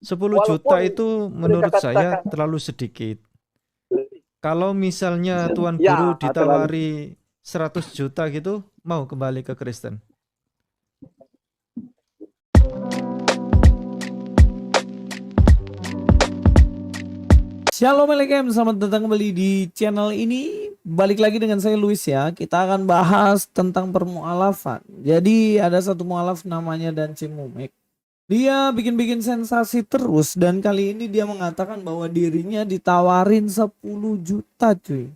10 juta Walaupun itu mereka menurut saya katakan, terlalu sedikit. Kalau misalnya tuan guru ya terlalu. ditawari 100 juta gitu, mau kembali ke Kristen. Shalom Alekem, selamat datang kembali di channel ini. Balik lagi dengan saya Luis ya. Kita akan bahas tentang permualafan. Jadi ada satu mualaf namanya Dance Mumek. Dia bikin-bikin sensasi terus dan kali ini dia mengatakan bahwa dirinya ditawarin 10 juta cuy.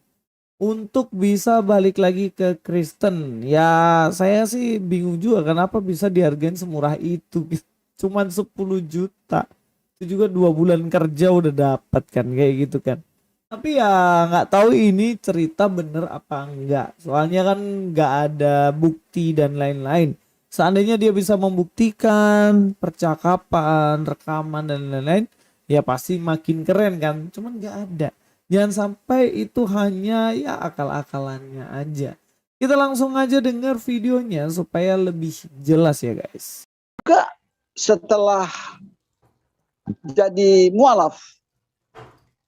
Untuk bisa balik lagi ke Kristen. Ya saya sih bingung juga kenapa bisa dihargain semurah itu. Cuman 10 juta. Itu juga 2 bulan kerja udah dapat kan kayak gitu kan. Tapi ya nggak tahu ini cerita bener apa enggak. Soalnya kan nggak ada bukti dan lain-lain. Seandainya dia bisa membuktikan percakapan, rekaman dan lain-lain, ya pasti makin keren kan. Cuman nggak ada. Jangan sampai itu hanya ya akal-akalannya aja. Kita langsung aja dengar videonya supaya lebih jelas ya guys. Juga setelah jadi mualaf,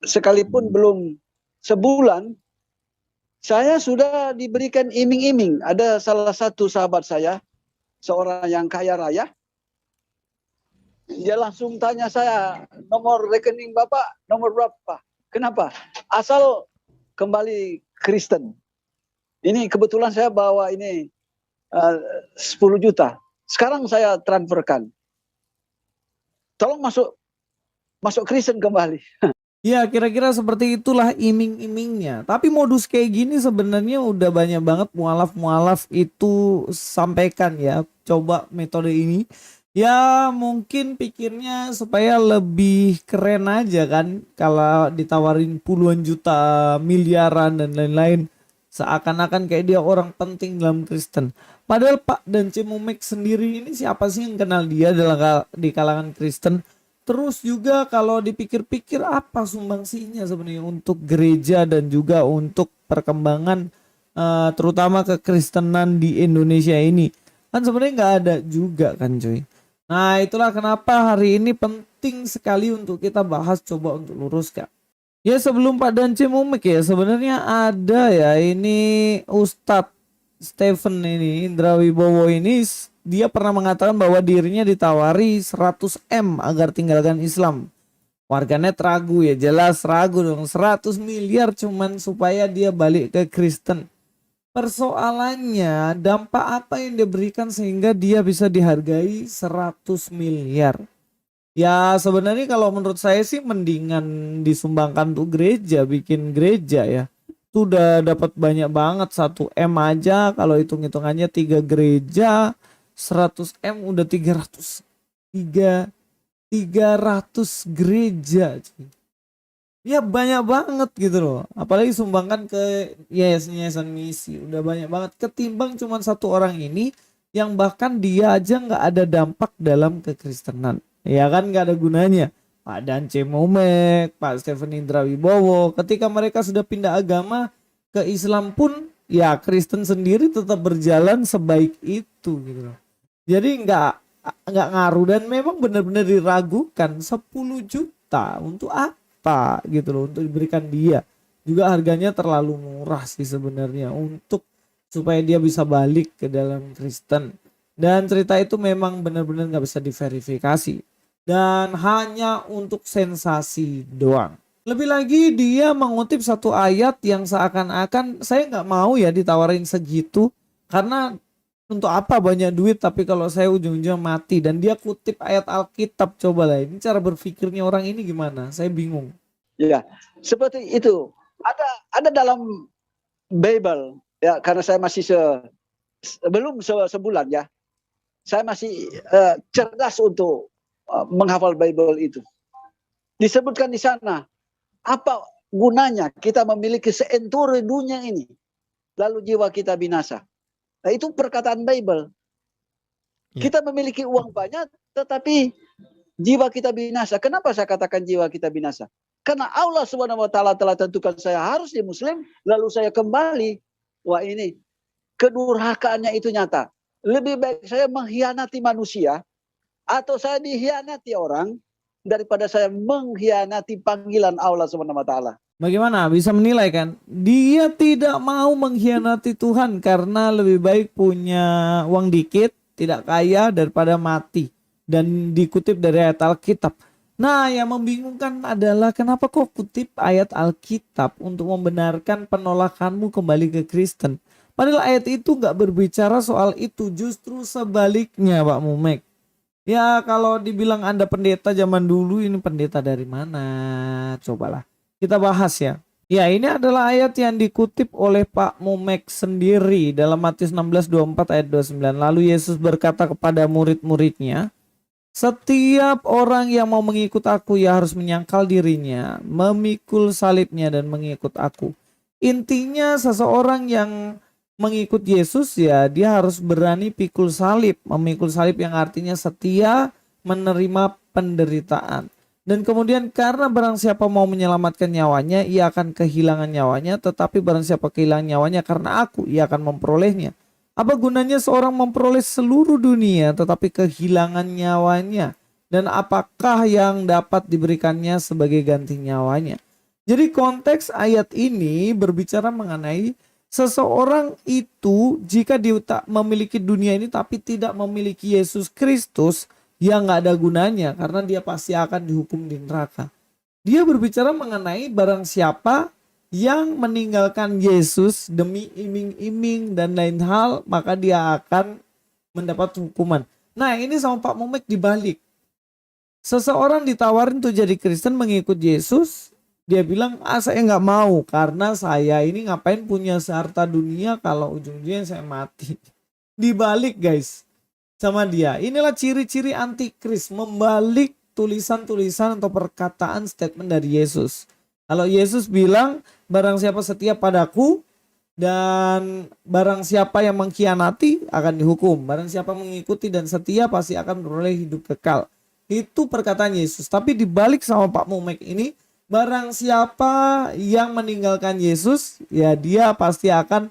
sekalipun belum sebulan, saya sudah diberikan iming-iming. Ada salah satu sahabat saya, seorang yang kaya raya, dia langsung tanya saya, nomor rekening Bapak nomor berapa? Kenapa? Asal kembali Kristen. Ini kebetulan saya bawa ini 10 juta. Sekarang saya transferkan. Tolong masuk Kristen kembali. Ya kira-kira seperti itulah iming-imingnya. Tapi modus kayak gini sebenarnya udah banyak banget mualaf-mualaf itu sampaikan ya. Coba metode ini. Ya mungkin pikirnya supaya lebih keren aja kan. Kalau ditawarin puluhan juta, miliaran dan lain-lain. Seakan-akan kayak dia orang penting dalam Kristen. Padahal Pak dan Cemumek sendiri ini siapa sih yang kenal dia di kalangan Kristen? Terus juga kalau dipikir-pikir apa sumbangsinya sebenarnya untuk gereja dan juga untuk perkembangan terutama kekristenan di Indonesia ini. Kan sebenarnya nggak ada juga kan cuy. Nah itulah kenapa hari ini penting sekali untuk kita bahas, coba untuk luruskan. Ya sebelum Pak Dance Mumek ya sebenarnya ada ya ini Ustadz Stephen ini Indra Wibowo ini dia pernah mengatakan bahwa dirinya ditawari 100 M agar tinggalkan Islam. Warganet ragu ya, jelas ragu dong. 100 miliar cuman supaya dia balik ke Kristen. Persoalannya dampak apa yang diberikan sehingga dia bisa dihargai 100 miliar. Ya sebenarnya kalau menurut saya sih mendingan disumbangkan tuh gereja, bikin gereja ya. Itu udah dapat banyak banget, 1 M aja kalau hitung-hitungannya 3 gereja 100 M udah 300 gereja. Ya banyak banget gitu loh. Apalagi sumbangkan ke yayasan-yayasan misi. Udah banyak banget ketimbang cuman satu orang ini yang bahkan dia aja nggak ada dampak dalam kekristenan. Ya kan nggak ada gunanya. Pak Dance Momek, Pak Stephen Indra Wibowo, ketika mereka sudah pindah agama ke Islam pun ya Kristen sendiri tetap berjalan sebaik itu gitu loh. Jadi nggak ngaruh dan memang benar-benar diragukan 10 juta untuk apa gitu loh untuk diberikan dia. Juga harganya terlalu murah sih sebenarnya untuk supaya dia bisa balik ke dalam Kristen. Dan cerita itu memang benar-benar nggak bisa diverifikasi dan hanya untuk sensasi doang. Lebih lagi dia mengutip satu ayat yang seakan-akan saya nggak mau ya ditawarin segitu karena untuk apa banyak duit tapi kalau saya ujung-ujungnya mati, dan dia kutip ayat Alkitab. Coba lah ini cara berpikirnya orang ini gimana, saya bingung. Ya, seperti itu. Ada dalam Bible ya, karena saya masih belum sebulan ya. Saya masih cerdas untuk menghafal Bible itu. Disebutkan di sana, apa gunanya kita memiliki seenturi dunia ini, lalu jiwa kita binasa. Nah itu perkataan Bible. Ya, Kita memiliki uang banyak, tetapi jiwa kita binasa. Kenapa saya katakan jiwa kita binasa? Karena Allah Subhanahu wa taala telah tentukan saya harus di muslim, lalu saya kembali. Wah ini kedurhakaannya itu nyata. Lebih baik saya mengkhianati manusia atau saya dikhianati orang daripada saya mengkhianati panggilan Allah Subhanahu wa taala. Bagaimana bisa menilai kan? Dia tidak mau mengkhianati Tuhan karena lebih baik punya uang dikit, tidak kaya daripada mati. Dan dikutip dari ayat Alkitab. Nah, yang membingungkan adalah kenapa kok kutip ayat Alkitab untuk membenarkan penolakanmu kembali ke Kristen. Padahal ayat itu gak berbicara soal itu, justru sebaliknya Pak Mumek. Ya kalau dibilang Anda pendeta zaman dulu, ini pendeta dari mana? Cobalah kita bahas ya. Ya ini adalah ayat yang dikutip oleh Pak Mumek sendiri dalam Matius 16:24 ayat 29. Lalu Yesus berkata kepada murid-muridnya, setiap orang yang mau mengikut aku ya harus menyangkal dirinya, memikul salibnya dan mengikut aku. Intinya seseorang yang mengikut Yesus ya dia harus berani pikul salib. Memikul salib yang artinya setia menerima penderitaan. Dan kemudian karena barang siapa mau menyelamatkan nyawanya, ia akan kehilangan nyawanya. Tetapi barang siapa kehilangan nyawanya karena aku, ia akan memperolehnya. Apa gunanya seorang memperoleh seluruh dunia tetapi kehilangan nyawanya? Dan apakah yang dapat diberikannya sebagai ganti nyawanya? Jadi konteks ayat ini berbicara mengenai seseorang itu jika dia tak memiliki dunia ini tapi tidak memiliki Yesus Kristus, ya nggak ada gunanya karena dia pasti akan dihukum di neraka. Dia berbicara mengenai barang siapa yang meninggalkan Yesus demi iming-iming dan lain hal, maka dia akan mendapat hukuman. Nah ini sama Pak Mumek dibalik. Seseorang ditawarin untuk jadi Kristen mengikut Yesus, dia bilang saya nggak mau karena saya ini ngapain punya seharta dunia kalau ujung-ujungnya saya mati. Dibalik guys sama dia. Inilah ciri-ciri antikris, membalik tulisan-tulisan atau perkataan statement dari Yesus. Kalau Yesus bilang barang siapa setia padaku dan barang siapa yang mengkhianati akan dihukum. Barang siapa mengikuti dan setia pasti akan beroleh hidup kekal. Itu perkataan Yesus. Tapi dibalik sama Pak Mumek ini, barang siapa yang meninggalkan Yesus ya dia pasti akan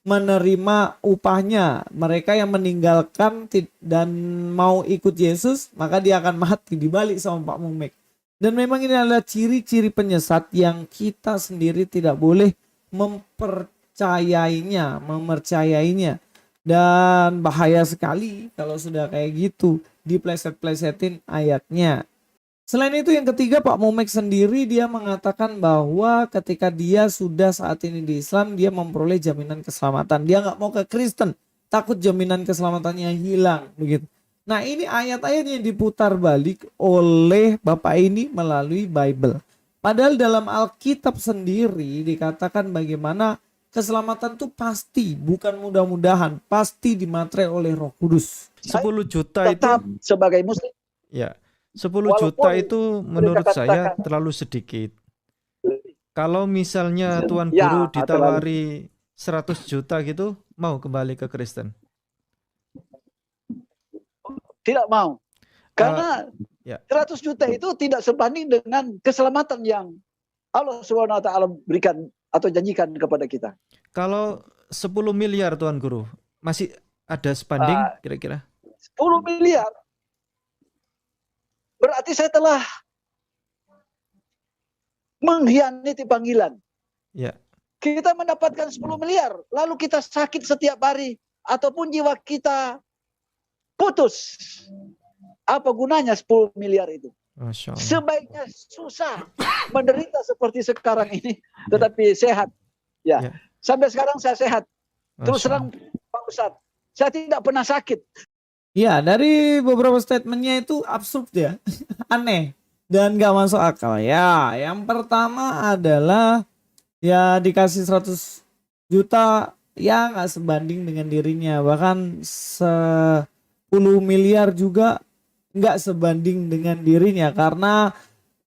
menerima upahnya. Mereka yang meninggalkan dan mau ikut Yesus maka dia akan mati. Dibalik sama Pak Mumek. Dan memang ini adalah ciri-ciri penyesat yang kita sendiri tidak boleh mempercayainya. Dan bahaya sekali kalau sudah kayak gitu dipleset-plesetin ayatnya. Selain itu yang ketiga, Pak Mumek sendiri dia mengatakan bahwa ketika dia sudah saat ini di Islam, dia memperoleh jaminan keselamatan. Dia nggak mau ke Kristen, takut jaminan keselamatannya hilang begitu. Nah ini ayat-ayat yang diputar balik oleh Bapak ini melalui Bible. Padahal dalam Alkitab sendiri dikatakan bagaimana keselamatan itu pasti, bukan mudah-mudahan, pasti dimaterai oleh Roh Kudus. 10 juta itu Tetap sebagai muslim. ya 10 juta itu menurut saya terlalu sedikit. Kalau misalnya Tuan Guru ditawari 100 juta gitu, mau kembali ke Kristen? Tidak mau. Karena ya. 100 juta itu tidak sebanding dengan keselamatan yang Allah SWT berikan atau janjikan kepada kita. Kalau 10 miliar Tuan Guru, masih ada sebanding kira-kira? 10 miliar. Berarti saya telah mengkhianati panggilan. Ya. Kita mendapatkan 10 miliar, lalu kita sakit setiap hari, ataupun jiwa kita putus. Apa gunanya 10 miliar itu? Masya Allah. Sebaiknya susah, menderita seperti sekarang ini, tetapi sehat. Ya. Sampai sekarang saya sehat. Terus terang Pak Ustadz, saya tidak pernah sakit. Ya, dari beberapa statementnya itu absurd ya, aneh dan gak masuk akal. Ya, yang pertama adalah ya dikasih 100 juta ya gak sebanding dengan dirinya. Bahkan 10 miliar juga gak sebanding dengan dirinya. Karena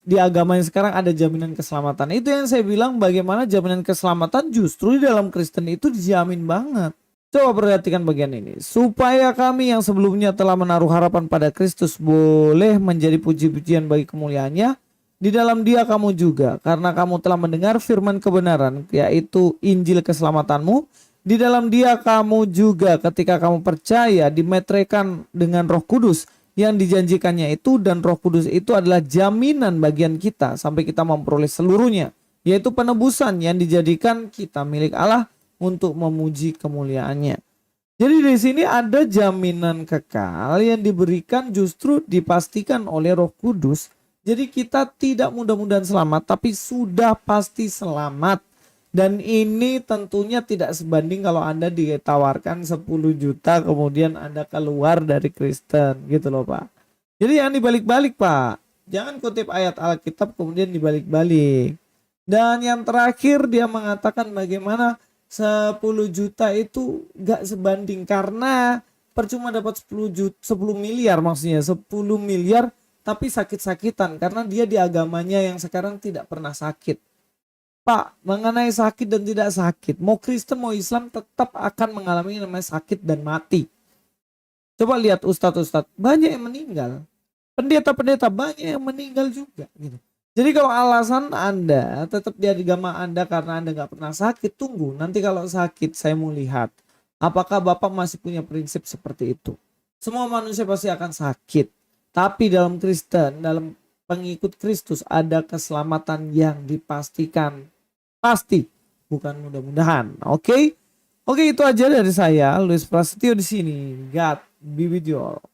di agama yang sekarang ada jaminan keselamatan. Itu yang saya bilang bagaimana jaminan keselamatan justru di dalam Kristen itu dijamin banget. Coba perhatikan bagian ini. Supaya kami yang sebelumnya telah menaruh harapan pada Kristus boleh menjadi puji-pujian bagi kemuliaannya. Di dalam dia kamu juga. Karena kamu telah mendengar firman kebenaran. Yaitu Injil keselamatanmu. Di dalam dia kamu juga ketika kamu percaya dimeteraikan dengan Roh Kudus. yang dijanjikannya itu, dan Roh Kudus itu adalah jaminan bagian kita sampai kita memperoleh seluruhnya, yaitu penebusan yang dijadikan kita milik Allah untuk memuji kemuliaannya. Jadi di sini ada jaminan kekal yang diberikan, justru dipastikan oleh Roh Kudus. Jadi kita tidak mudah-mudahan selamat, tapi sudah pasti selamat. Dan ini tentunya tidak sebanding kalau Anda ditawarkan 10 juta kemudian Anda keluar dari Kristen gitu loh Pak. Jadi jangan dibalik-balik Pak. Jangan kutip ayat Alkitab kemudian dibalik-balik. Dan yang terakhir dia mengatakan bagaimana 10 juta itu gak sebanding, karena percuma dapat 10 miliar, maksudnya 10 miliar tapi sakit-sakitan karena dia di agamanya yang sekarang tidak pernah sakit. Pak, mengenai sakit dan tidak sakit, mau Kristen mau Islam tetap akan mengalami namanya sakit dan mati. Coba lihat ustadz-ustadz, banyak yang meninggal. Pendeta-pendeta banyak yang meninggal juga gitu. Jadi kalau alasan Anda tetap di agama Anda karena Anda nggak pernah sakit, tunggu. Nanti kalau sakit saya mau lihat apakah Bapak masih punya prinsip seperti itu. Semua manusia pasti akan sakit. Tapi dalam Kristen, dalam pengikut Kristus ada keselamatan yang dipastikan. Pasti, bukan mudah-mudahan. Oke, itu aja dari saya, Luis Prasetyo di sini. God be with you all.